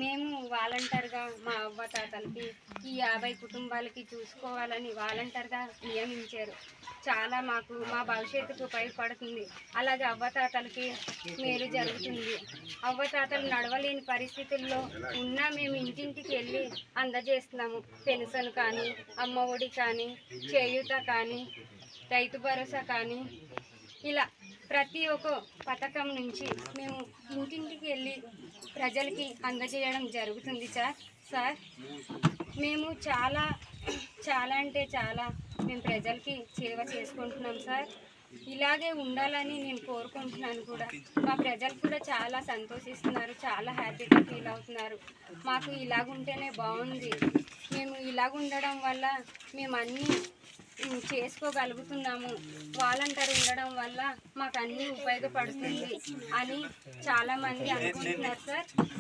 మేము వాలంటీర్గా మా అవ్వతాతలకి ఈ 50 కుటుంబాలకి చూసుకోవాలని వాలంటీర్గా నియమించారు. చాలా మాకు మా భవిష్యత్తుకు ఉపయోగపడుతుంది. అలాగే అవ్వతాతలకి మేలు జరుగుతుంది. అవ్వతాతలు నడవలేని పరిస్థితుల్లో ఉన్నా మేము ఇంటింటికి వెళ్ళి అందజేస్తున్నాము. పెన్షన్ కానీ, అమ్మ ఒడి కానీ, చేయూత కానీ, రైతు భరోసా కానీ, ఇలా ప్రతి ఒక్క పథకం నుంచి మేము ఇంటింటికి వెళ్ళి ప్రజలకి అందజేయడం జరుగుతుంది సార్. మేము చాలా అంటే చాలా మేము ప్రజలకి సేవ చేసుకుంటున్నాం సార్. ఇలాగే ఉండాలని నేను కోరుకుంటున్నాను కూడా. మా ప్రజలు కూడా చాలా సంతోషిస్తున్నారు, చాలా హ్యాపీగా ఫీల్ అవుతున్నారు. మాకు ఇలాగుంటేనే బాగుంది, మేము ఇలాగ ఉండడం వల్ల మేము అన్నీ చేసుకోగలుగుతున్నాము, వాలంటీర్ ఉండడం వల్ల మాకు అన్నీ ఉపయోగపడుతుంది అని చాలామంది అనుకుంటున్నారు సార్.